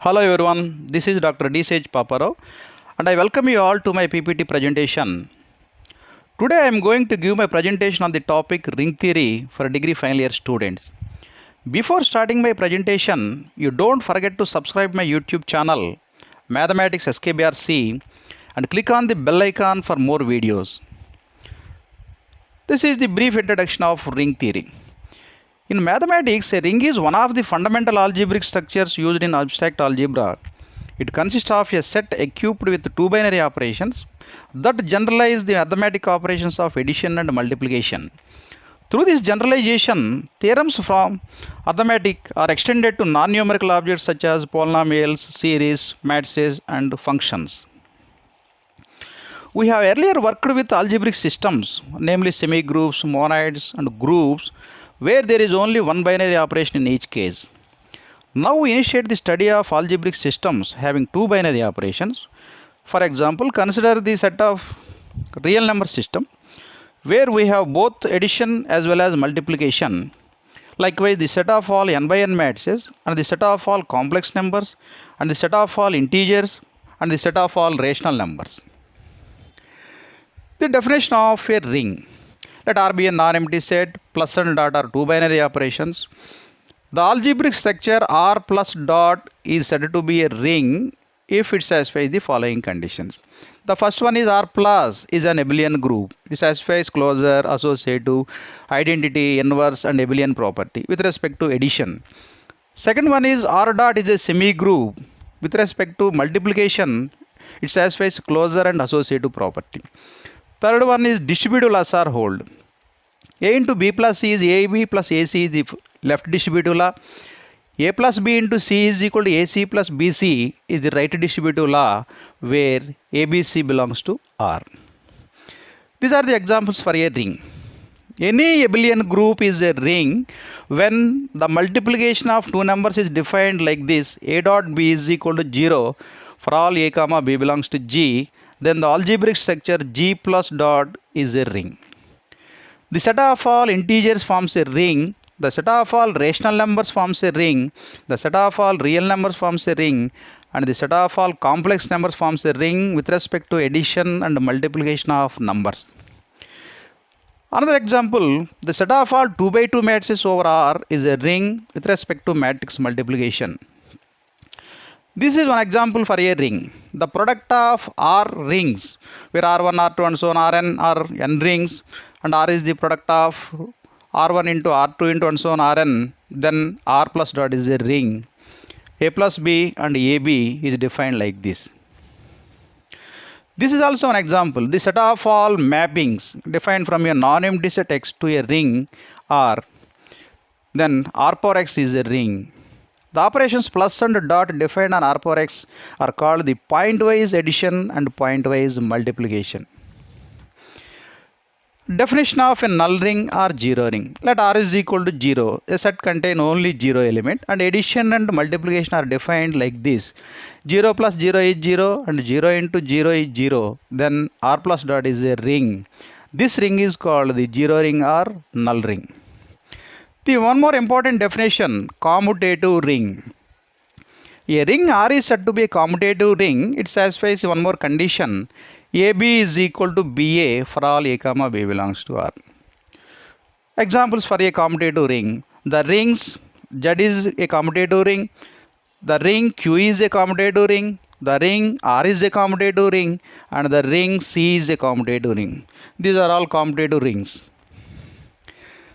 Hello everyone, this is Dr. D. Sage Paparao and I welcome you all to my PPT presentation. Today I am going to give my presentation on the topic ring theory for degree final year students. Before starting my presentation, you don't forget to subscribe my YouTube channel Mathematics SKBRC and click on the bell icon for more videos. This is the brief introduction of ring theory. In mathematics, a ring is one of the fundamental algebraic structures used in abstract algebra. It consists of a set equipped with two binary operations that generalize the arithmetic operations of addition and multiplication. Through this generalization, theorems from arithmetic are extended to non-numerical objects such as polynomials, series, matrices, and functions. We have earlier worked with algebraic systems, namely semigroups, monoids, and groups, where there is only one binary operation in each case. Now we initiate the study of algebraic systems having two binary operations. For example, consider the set of real number system where we have both addition as well as multiplication. Likewise, the set of all n by n matrices and the set of all complex numbers and the set of all integers and the set of all rational numbers. The definition of a ring. Let R be a non-empty set. Plus and dot are two binary operations. The algebraic structure R plus dot is said to be a ring if it satisfies the following conditions. The first one is R plus is an abelian group. It satisfies closure, associative, identity, inverse and abelian property with respect to addition. Second one is R dot is a semi-group. With respect to multiplication, it satisfies closure and associative property. Third one is distributive laws are hold. A into B plus C is AB plus AC is the left distributive law. A plus B into C is equal to AC plus BC is the right distributive law where ABC belongs to R. These are the examples for a ring. Any abelian group is a ring when the multiplication of two numbers is defined like this: A dot B is equal to 0 for all A comma B belongs to G. Then the algebraic structure G plus dot is a ring. The set of all integers forms a ring. The set of all rational numbers forms a ring. The set of all real numbers forms a ring. And the set of all complex numbers forms a ring with respect to addition and multiplication of numbers. Another example, the set of all 2 by 2 matrices over R is a ring with respect to matrix multiplication. This is one example for a ring. The product of R rings, where R1, R2 and so on, Rn are n rings, and R is the product of R1 into R2 into and so on Rn, then R plus dot is a ring. A plus B and AB is defined like this. This is also an example. The set of all mappings defined from a non-empty set X to a ring R, then R power X is a ring. The operations plus and dot defined on R power X are called the point-wise addition and point-wise multiplication. Definition of a null ring or zero ring. Let R is equal to 0. A set contain only 0 element and addition and multiplication are defined like this. 0 plus 0 is 0 and 0 into 0 is 0. Then R plus dot is a ring. This ring is called the zero ring or null ring. The one more important definition, commutative ring. A ring R is said to be a commutative ring. It satisfies one more condition. AB is equal to BA for all A comma B belongs to R. Examples for a commutative ring. The rings Z is a commutative ring. The ring Q is a commutative ring. The ring R is a commutative ring. And the ring C is a commutative ring. These are all commutative rings.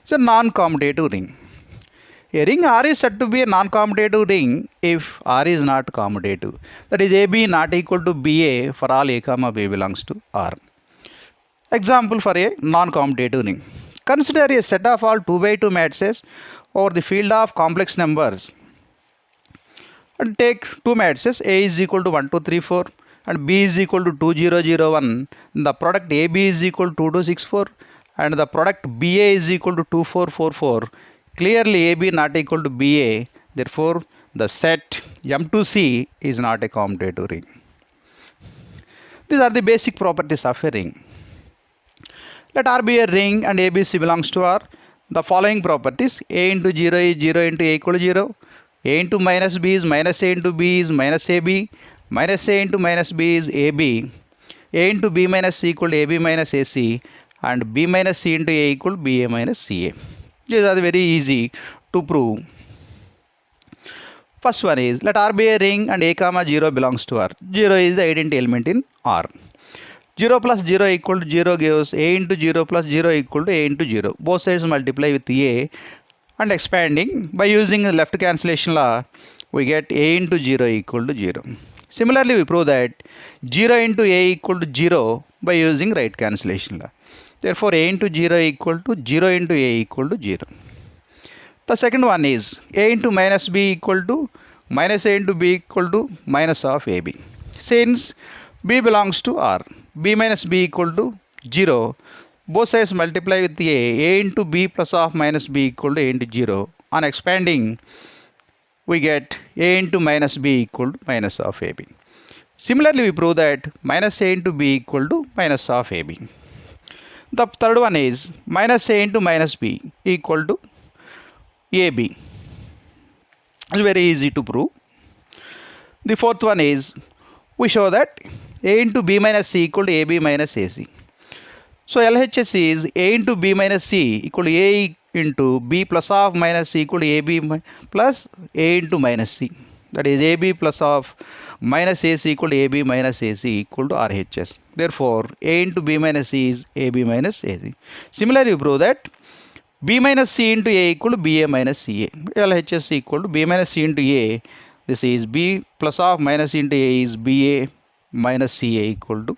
It's a non-commutative ring. A ring R is said to be a non-commutative ring if R is not commutative. That is AB not equal to BA for all A comma B belongs to R. Example for a non-commutative ring. Consider a set of all 2 by 2 matrices over the field of complex numbers. And take two matrices A is equal to 1, 2, 3, 4 and B is equal to 2, 0, 0, 1. The product AB is equal to 2, 2, 6, 4. And the product BA is equal to 2, 4, 4, 4. Clearly AB not equal to BA. Therefore, the set M2C is not a commutative ring. These are the basic properties of a ring. Let R be a ring and ABC belongs to R. The following properties: A into 0 is 0 into A equal to 0. A into minus B is minus A into B is minus AB. Minus A into minus B is AB. A into B minus C equal to AB minus AC. And B minus C into A equal to BA minus CA. These are very easy to prove. First one is, let R be a ring and A comma 0 belongs to R. 0 is the identity element in R. 0 plus 0 equal to 0 gives A into 0 plus 0 equal to A into 0. Both sides multiply with A and expanding. By using the left cancellation law, we get A into 0 equal to 0. Similarly, we prove that 0 into A equal to 0 by using right cancellation law. Therefore, A into 0 equal to 0 into A equal to 0. The second one is A into minus B equal to minus A into B equal to minus of AB. Since B belongs to R, B minus B equal to 0. Both sides multiply with A into B plus of minus B equal to A into 0. On expanding, we get A into minus B equal to minus of AB. Similarly, we prove that minus A into B equal to minus of AB. The third one is minus A into minus B equal to AB. It's very easy to prove. The fourth one is, we show that A into B minus C equal to AB minus AC. So LHS is A into B minus C equal to A into B plus of minus C equal to AB plus A into minus C. That is AB plus of minus AC equal to AB minus AC equal to RHS. Therefore, A into B minus C is AB minus AC. Similarly, we prove that B minus C into A equal to BA minus CA. LHS equal to B minus C into A. This is B plus of minus C into A is BA minus CA equal to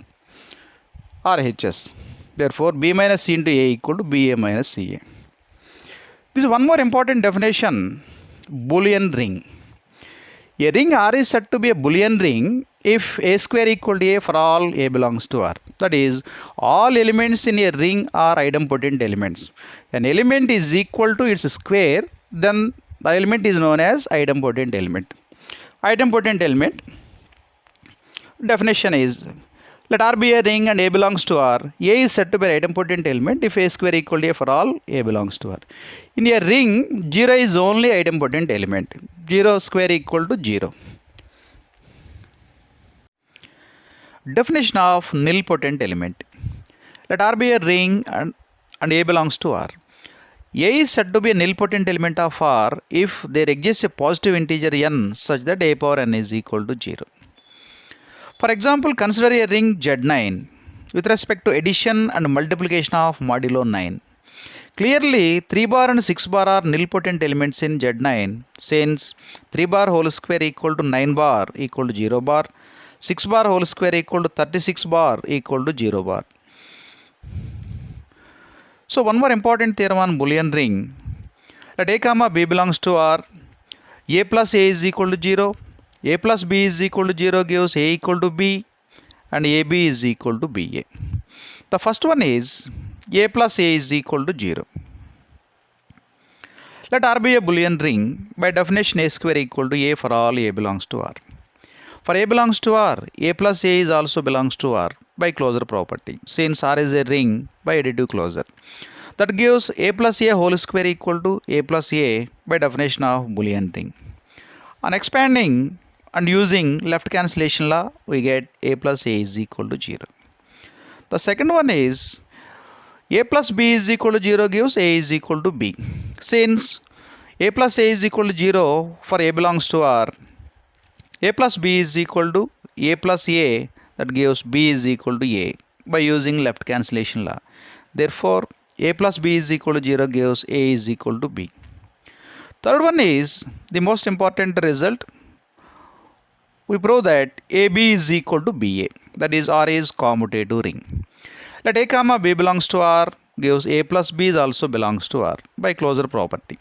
RHS. Therefore, B minus C into A equal to BA minus CA. This is one more important definition, Boolean ring. A ring R is said to be a Boolean ring if A square equal to A for all A belongs to R. That is, all elements in a ring are idempotent elements. An element is equal to its square, then the element is known as idempotent element. Idempotent element definition is, let R be a ring and A belongs to R. A is said to be an idempotent element if A square equal to A for all A belongs to R. In a ring, 0 is only idempotent element. 0 square equal to 0. Definition of nilpotent element. Let R be a ring and A belongs to R. A is said to be a nilpotent element of R if there exists a positive integer n such that A power n is equal to 0. For example, consider a ring Z9 with respect to addition and multiplication of modulo 9. Clearly, 3 bar and 6 bar are nilpotent elements in Z9 since 3 bar whole square equal to 9 bar equal to 0 bar, 6 bar whole square equal to 36 bar equal to 0 bar. So one more important theorem on Boolean ring. Let A comma B belongs to R. A plus A is equal to 0. A plus B is equal to 0 gives A equal to B and AB is equal to BA. The first one is A plus A is equal to 0. Let R be a Boolean ring. By definition, A square equal to A for all A belongs to R. For A belongs to R, A plus A is also belongs to R by closure property, since R is a ring by additive closure. That gives A plus A whole square equal to A plus A by definition of Boolean ring. On expanding and using left cancellation law, we get A plus A is equal to 0. The second one is A plus B is equal to 0 gives A is equal to B. Since A plus A is equal to 0 for A belongs to R, A plus B is equal to A plus A, that gives B is equal to A by using left cancellation law. Therefore, A plus B is equal to 0 gives A is equal to B. Third one is the most important result. We prove that AB is equal to BA, that is R is commutative ring. Let A comma B belongs to R gives A plus B is also belongs to R by closure property.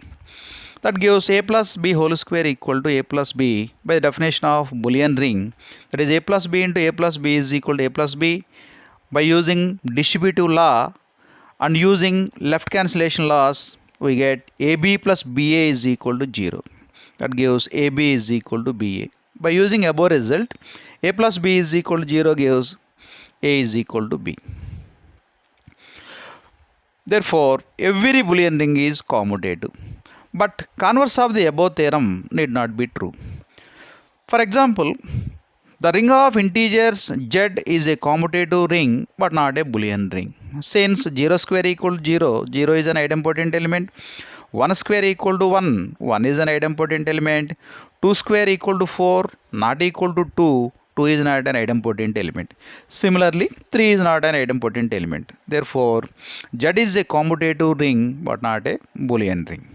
That gives A plus B whole square equal to A plus B by the definition of Boolean ring. That is A plus B into A plus B is equal to A plus B. By using distributive law and using left cancellation laws, we get AB plus BA is equal to 0. That gives AB is equal to BA. By using above result, A plus B is equal to 0 gives A is equal to B. Therefore, every Boolean ring is commutative. But converse of the above theorem need not be true. For example, the ring of integers Z is a commutative ring but not a Boolean ring. Since 0 square equal to 0, 0 is an idempotent element. 1 square equal to 1, 1 is an idempotent element. 2 square equal to 4, not equal to 2, 2 is not an idempotent element. Similarly, 3 is not an idempotent element. Therefore, Z is a commutative ring but not a Boolean ring.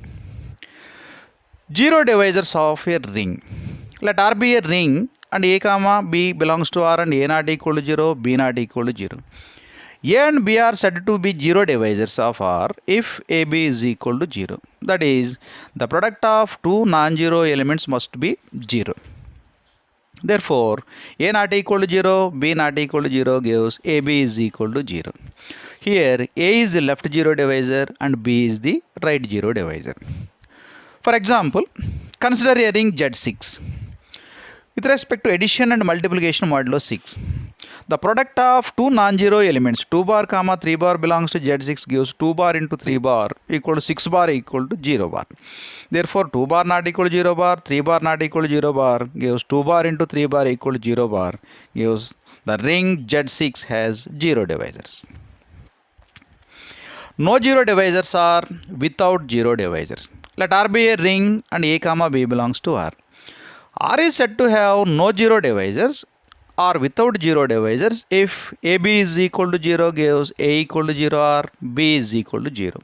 Zero divisors of a ring. Let R be a ring and A comma B belongs to R and A not equal to 0, B not equal to 0. A and B are said to be zero divisors of R if AB is equal to 0. That is, the product of two non-zero elements must be 0. Therefore, A not equal to 0, B not equal to 0 gives AB is equal to 0. Here, A is the left zero divisor and B is the right zero divisor. For example, consider a ring Z6. With respect to addition and multiplication modulo 6, the product of two non-zero elements 2 bar comma 3 bar belongs to Z6 gives 2 bar into 3 bar equal to 6 bar equal to 0 bar. Therefore, 2 bar not equal to 0 bar, 3 bar not equal to 0 bar gives 2 bar into 3 bar equal to 0 bar gives the ring Z6 has zero divisors. No zero divisors are without zero divisors. Let R be a ring and A comma B belongs to R. R is said to have no zero divisors or without zero divisors if AB is equal to 0 gives A equal to 0 or B is equal to 0.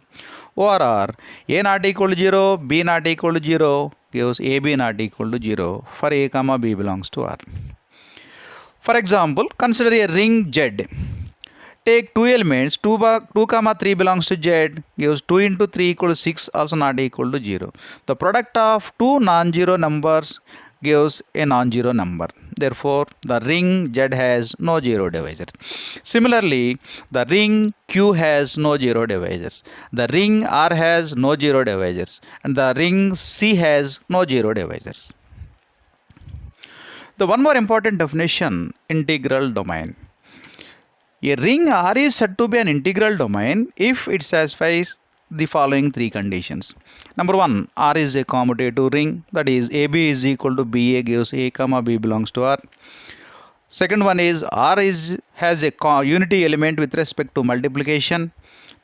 Or A not equal to 0, B not equal to 0 gives AB not equal to 0 for A comma B belongs to R. For example, consider a ring Z. Take two elements 2 comma 3 belongs to Z gives 2 into 3 equal to 6 also not equal to 0. The product of two non-zero numbers gives a non-zero number. Therefore, the ring Z has no zero divisors. Similarly, the ring Q has no zero divisors. The ring R has no zero divisors. And the ring C has no zero divisors. The one more important definition, integral domain. A ring R is said to be an integral domain if it satisfies the following three conditions. Number 1, R is a commutative ring, that is AB is equal to BA gives A comma B belongs to R. Second one is R has a unity element with respect to multiplication.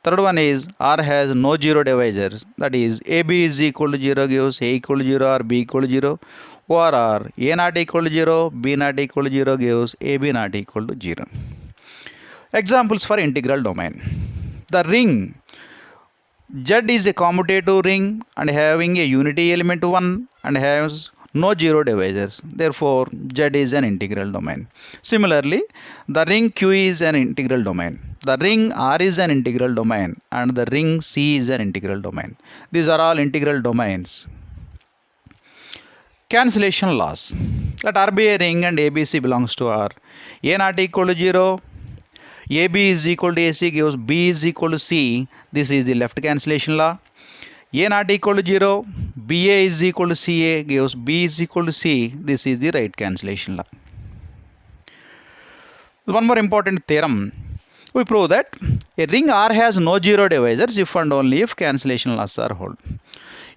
Third one is R has no zero divisors, that is AB is equal to 0 gives A equal to 0 or B equal to 0. Or A not equal to 0, B not equal to 0 gives AB not equal to 0. Examples for integral domain. The ring Z is a commutative ring and having a unity element 1 and has no zero divisors. Therefore, Z is an integral domain. Similarly, the ring Q is an integral domain. The ring R is an integral domain and the ring C is an integral domain. These are all integral domains. Cancellation laws. Let R be a ring and ABC belongs to R. A not equal to 0. AB is equal to AC gives B is equal to C. This is the left cancellation law. A not equal to 0. BA is equal to CA gives B is equal to C. This is the right cancellation law. One more important theorem. We prove that a ring R has no zero divisors if and only if cancellation laws are held.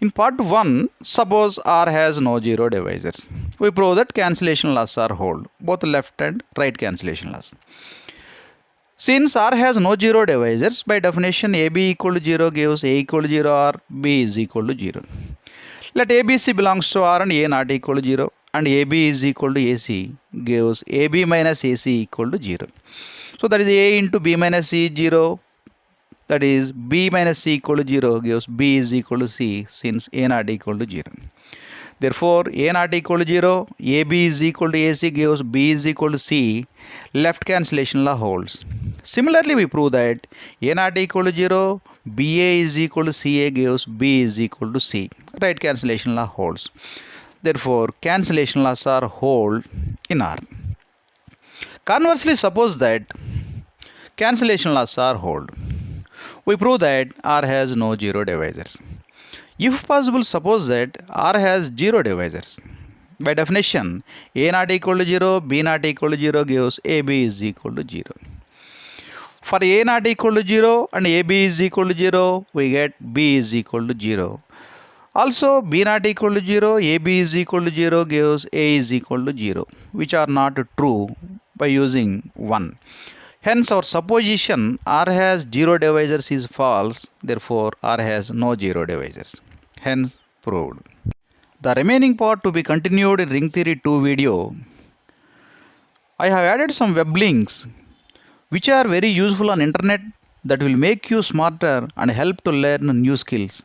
In part 1, suppose R has no zero divisors. We prove that cancellation laws are held, both left and right cancellation laws. Since R has no zero divisors, by definition AB equal to 0 gives A equal to 0 or B is equal to 0. Let ABC belongs to R and A not equal to 0 and AB is equal to AC gives AB minus AC equal to 0. So that is A into B minus C is 0, that is B minus C equal to 0 gives B is equal to C since A not equal to 0. Therefore, A not equal to 0, AB is equal to AC gives B is equal to C. Left cancellation law holds. Similarly, we prove that A not equal to 0, BA is equal to CA gives B is equal to C. Right cancellation law holds. Therefore, cancellation laws are hold in R. Conversely, suppose that cancellation laws are hold. We prove that R has no zero divisors. If possible, suppose that R has zero divisors. By definition, A not equal to 0, B not equal to 0 gives AB is equal to 0. For A not equal to 0 and AB is equal to 0, we get B is equal to 0. Also, b not equal to 0, ab is equal to 0 gives a is equal to 0, which are not true by using 1. Hence, our supposition r has 0 divisors is false, therefore r has no 0 divisors. Hence, proved. The remaining part to be continued in ring theory 2 video. I have added some web links which are very useful on internet that will make you smarter and help to learn new skills.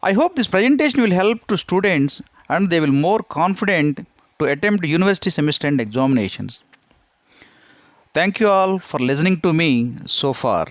I hope this presentation will help to students and they will more confident to attempt university semester and examinations. Thank you all for listening to me so far.